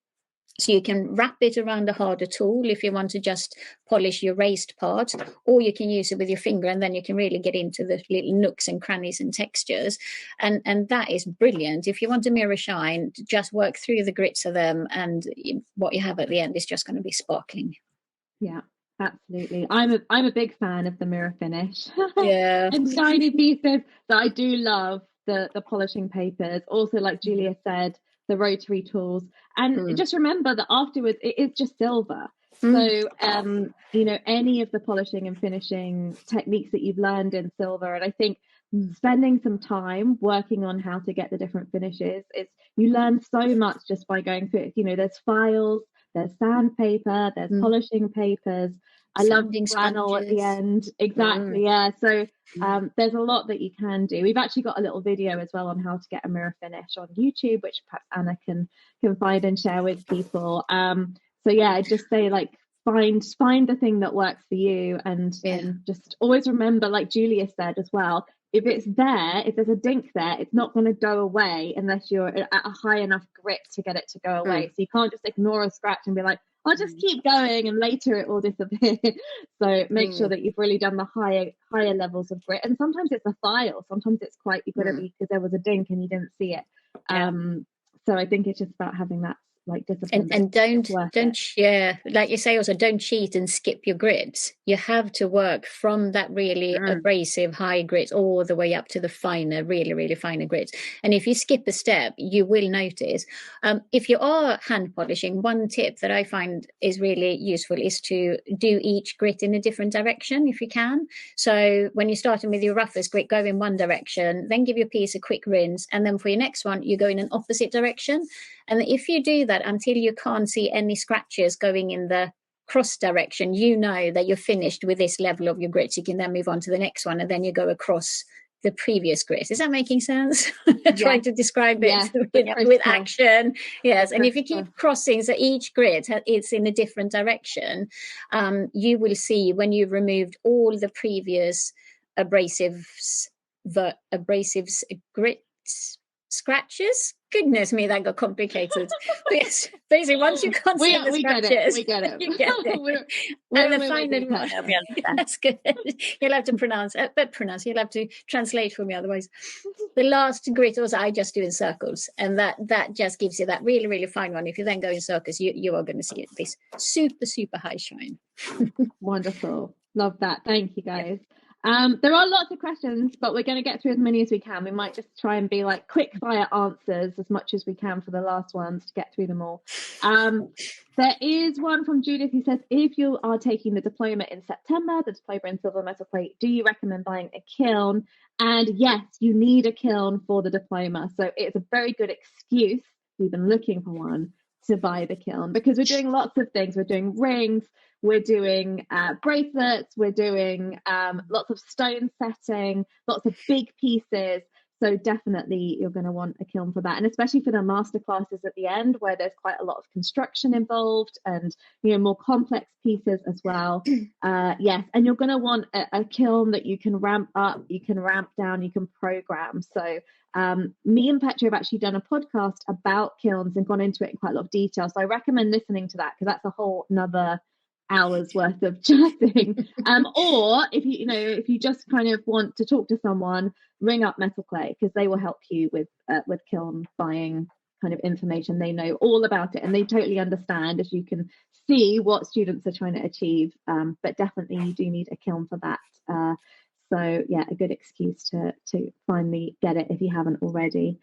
So you can wrap it around a harder tool if you want to just polish your raised part, or you can use it with your finger, and then you can really get into the little nooks and crannies and textures. And that is brilliant. If you want to mirror shine, just work through the grits of them, and what you have at the end is just going to be sparkling. Yeah, absolutely. I'm a big fan of the mirror finish. Yeah. And shiny pieces. So I do love the polishing papers. Also, like Julia said, the rotary tools. And just remember that afterwards it is just silver. So any of the polishing and finishing techniques that you've learned in silver, and I think spending some time working on how to get the different finishes, you learn so much just by going through it. There's files, there's sandpaper, there's polishing papers. I love the flannel at the end. Exactly. Yeah. So there's a lot that you can do. We've actually got a little video as well on how to get a mirror finish on YouTube, which perhaps Anna can find and share with people. So yeah, I just say, like, find the thing that works for you, and just always remember, like Julia said as well, if it's there, if there's a dink there, it's not going to go away unless you're at a high enough grit to get it to go away. So you can't just ignore a scratch and be like, I'll just keep going and later it will disappear. So make sure that you've really done the higher levels of grit. And sometimes it's a file. Sometimes it's quite, you've got to be, because there was a dink and you didn't see it. So I think it's just about having that, like, discipline. And don't like you say, also don't cheat and skip your grits. You have to work from that really abrasive high grit all the way up to the finer, really, really finer grits. And if you skip a step, you will notice. If you are hand polishing, one tip that I find is really useful is to do each grit in a different direction if you can. So when you're starting with your roughest grit, go in one direction, then give your piece a quick rinse, and then for your next one, you go in an opposite direction. And if you do that until you can't see any scratches going in the cross direction, you know that you're finished with this level of your grits. You can then move on to the next one, and then you go across the previous grit. Is that making sense? Trying to describe it with action. Yes. And if you keep crossing, so each grit is in a different direction, you will see when you've removed all the previous abrasives grits, scratches. Goodness me, that got complicated. Yes, basically, once you can't see the scratches, we get it. And the final one, that's good. You'll have to pronounce, you'll have to translate for me otherwise. The last grit also I just do in circles, and that just gives you that really, really fine one. If you then go in circles, you are going to see this super, super high shine. Wonderful. Love that. Thank you, guys. There are lots of questions, but we're going to get through as many as we can. We might just try and be like quick fire answers as much as we can for the last ones to get through them all. There is one from Judith who says, if you are taking the diploma in September, the diploma in silver metal plate, do you recommend buying a kiln? And yes, you need a kiln for the diploma. So it's a very good excuse, if you've been looking for one, to buy the kiln, because we're doing lots of things. We're doing rings, we're doing bracelets, we're doing lots of stone setting, lots of big pieces. So definitely you're going to want a kiln for that. And especially for the masterclasses at the end, where there's quite a lot of construction involved and, more complex pieces as well. Yes. And you're going to want a kiln that you can ramp up, you can ramp down, you can program. So me and Petra have actually done a podcast about kilns and gone into it in quite a lot of detail. So I recommend listening to that, because that's a whole another hours worth of chatting. Or if you just kind of want to talk to someone, ring up Metal Clay, because they will help you with kiln buying kind of information. They know all about it and they totally understand, as you can see, what students are trying to achieve. But definitely you do need a kiln for that. So yeah, a good excuse to finally get it if you haven't already.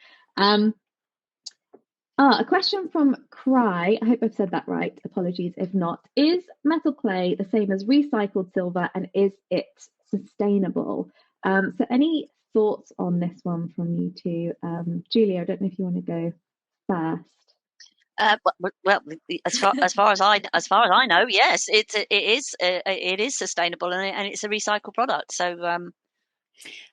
A question from Cry. I hope I've said that right. Apologies if not. Is metal clay the same as recycled silver, and is it sustainable? So any thoughts on this one from you two? Julia, I don't know if you want to go first. Well, as far as I know, yes, it is sustainable, and it's a recycled product. So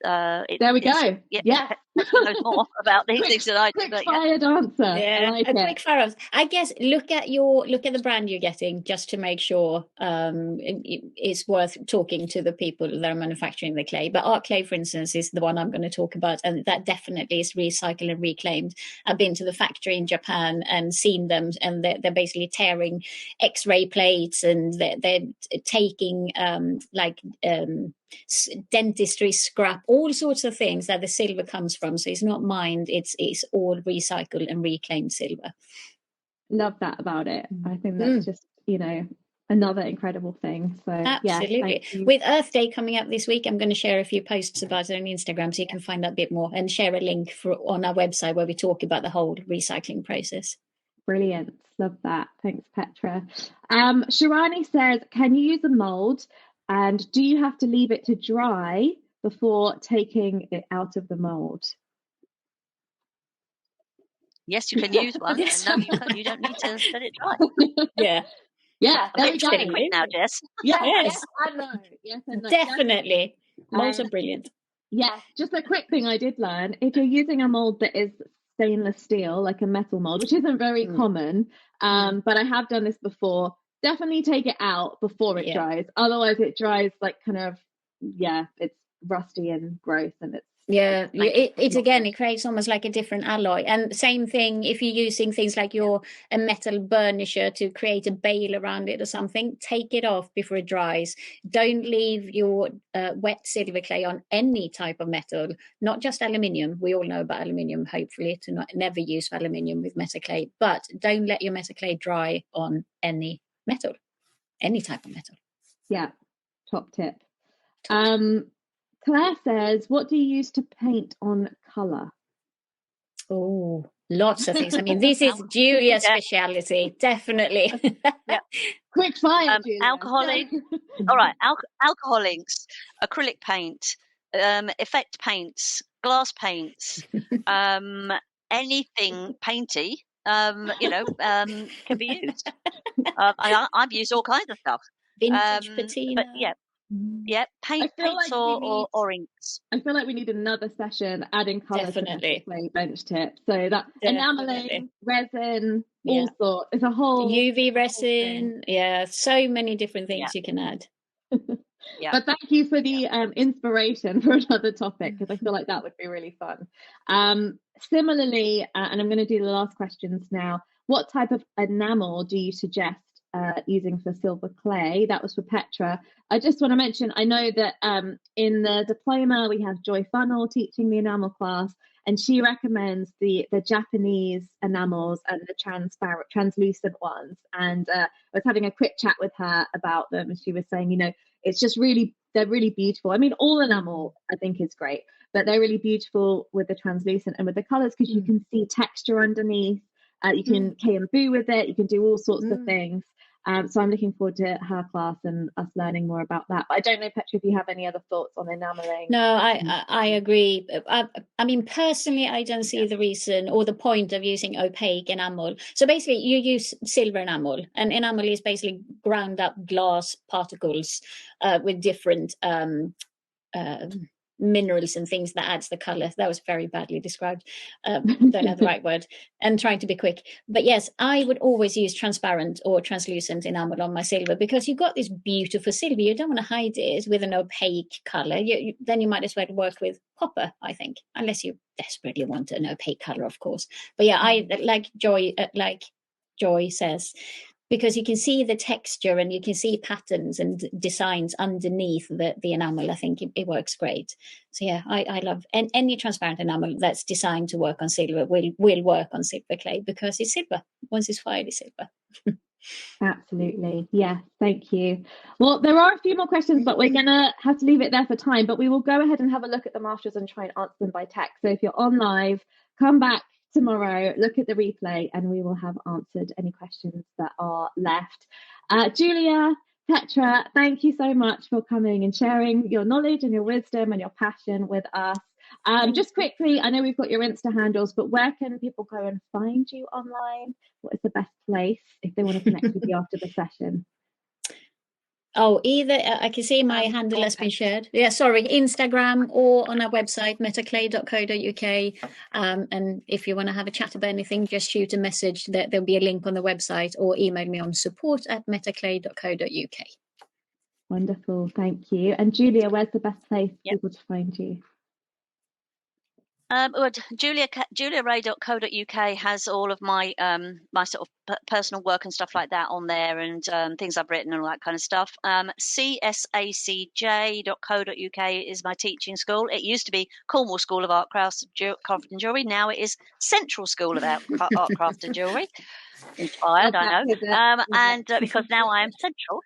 there we go. Yeah. Petra knows more about these things than I do. Quick fired answer. Yeah, like quick fire answer. I guess look at the brand you're getting, just to make sure it's worth talking to the people that are manufacturing the clay. But Art Clay, for instance, is the one I'm going to talk about, and that definitely is recycled and reclaimed. I've been to the factory in Japan and seen them, and they're basically tearing X-ray plates, and they're taking dentistry scrap, all sorts of things that the silver comes from. So it's not mined, it's all recycled and reclaimed silver. Love that about it. I think that's just, another incredible thing. So absolutely. With Earth Day coming up this week, I'm going to share a few posts about it on Instagram, so you can find out a bit more, and share a link on our website where we talk about the whole recycling process. Brilliant. Love that. Thanks, Petra. Shirani says, can you use a mold, and do you have to leave it to dry before taking it out of the mold? Yes, you can use one. Yes. And no, you don't need to let it dry. Yeah. There we go. Pretty quick now, Jess. Yes, I know. Yes, I know. Definitely. Molds are brilliant. Yeah, just a quick thing I did learn. If you're using a mold that is stainless steel, like a metal mold, which isn't very common, but I have done this before, definitely take it out before it dries. Otherwise it dries like it's rusty and gross, and it's it creates almost like a different alloy. And same thing if you're using things like a metal burnisher to create a bale around it or something, take it off before it dries. Don't leave your wet silver clay on any type of metal, not just aluminium. We all know about aluminium, hopefully, to never use aluminium with metal clay, but don't let your metal clay dry on any metal, any type of metal. Yeah, top tip. Claire says, what do you use to paint on colour? Oh, lots of things. I mean, this is Julia's speciality, definitely. Quick fire, alcohol ink. All right, alcohol inks, acrylic paint, effect paints, glass paints, anything painty, can be used. I've used all kinds of stuff. Vintage patina. But paints or inks. I feel like we need another session adding colour to the clay bench tip. So that enameling, resin, all sorts. It's a whole UV resin. So many different things you can add. But thank you for the inspiration for another topic, because I feel like that would be really fun. Similarly, and I'm going to do the last questions now. What type of enamel do you suggest using for silver clay? That was for Petra. I just want to mention, I know that in the diploma we have Joy Funnel teaching the enamel class, and she recommends the Japanese enamels and the translucent ones. And I was having a quick chat with her about them, and she was saying, it's just they're really beautiful. I mean, all enamel I think is great, but they're really beautiful with the translucent and with the colours, because you can see texture underneath. You can K&B with it. You can do all sorts of things. So I'm looking forward to her class and us learning more about that. But I don't know, Petra, if you have any other thoughts on enameling. No, I agree. I mean, personally, I don't see the reason or the point of using opaque enamel. So basically, you use silver enamel, and enamel is basically ground up glass particles with different minerals and things that adds the color. That was very badly described. Don't have the right word, and trying to be quick. But yes, I would always use transparent or translucent enamel on my silver, because you've got this beautiful silver. You don't want to hide it with an opaque color. Then you might as well work with copper, I think, unless you desperately want an opaque color, of course. But yeah, I like Joy says, because you can see the texture and you can see patterns and designs underneath the enamel. I think it works great. So yeah, I love any transparent enamel that's designed to work on silver will work on silver clay, because it's silver. Once it's fired, it's silver. Absolutely. Yeah, thank you. Well, there are a few more questions, but we're going to have to leave it there for time. But we will go ahead and have a look at them afterwards and try and answer them by text. So if you're on live, come back tomorrow, look at the replay, and we will have answered any questions that are left. Julia, Petra, thank you so much for coming and sharing your knowledge and your wisdom and your passion with us. Just quickly, I know we've got your Insta handles, but where can people go and find you online? What is the best place if they want to connect with you after the session? Oh, either I can see my handle has been shared. Yeah, sorry, Instagram or on our website, metaclay.co.uk. And if you want to have a chat about anything, just shoot a message. There'll be a link on the website, or email me on support@metaclay.co.uk. Wonderful, thank you. And Julia, where's the best place for people to find you? Well, JuliaRay.co.uk has all of my my sort of personal work and stuff like that on there, and things I've written and all that kind of stuff. CSACJ.co.uk is my teaching school. It used to be Cornwall School of Art, Crafts, Craft and Jewellery. Now it is Central School of Art, Craft and Jewellery. Inspired, I know. And because now I am central.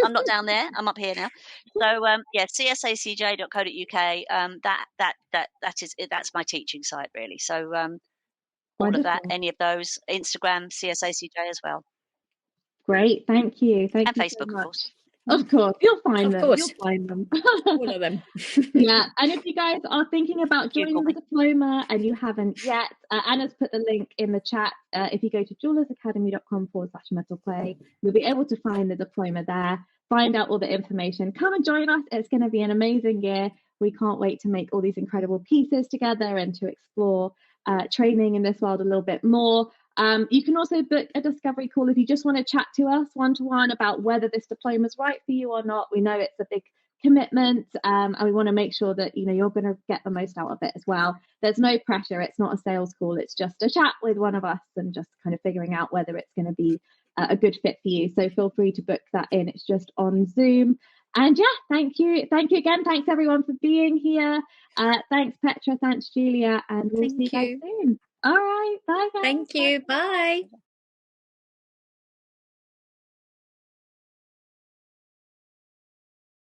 I'm not down there, I'm up here now. So CSACJ.co.uk, that's my teaching site really. So all of that, any of those, Instagram, CSACJ as well. Great, thank you. Thank and you Facebook, so of course. Of course, you'll find Of them. course. You'll find them. All of them. Yeah, and if you guys are thinking about joining the diploma and you haven't yet, Anna's put the link in the chat. If you go to jewellersacademy.com/metalclay, you'll be able to find the diploma there, find out all the information. Come and join us. It's going to be an amazing year. We can't wait to make all these incredible pieces together and to explore training in this world a little bit more. You can also book a discovery call if you just want to chat to us one-to-one about whether this diploma is right for you or not. We know it's a big commitment, and we want to make sure that you're going to get the most out of it as well. There's no pressure. It's not a sales call. It's just a chat with one of us and just kind of figuring out whether it's going to be a good fit for you. So feel free to book that in. It's just on Zoom. And yeah, thank you again. Thanks everyone for being here. Thanks Petra, thanks Julia, and we'll see you guys soon. All right, bye guys. Thank you. Bye.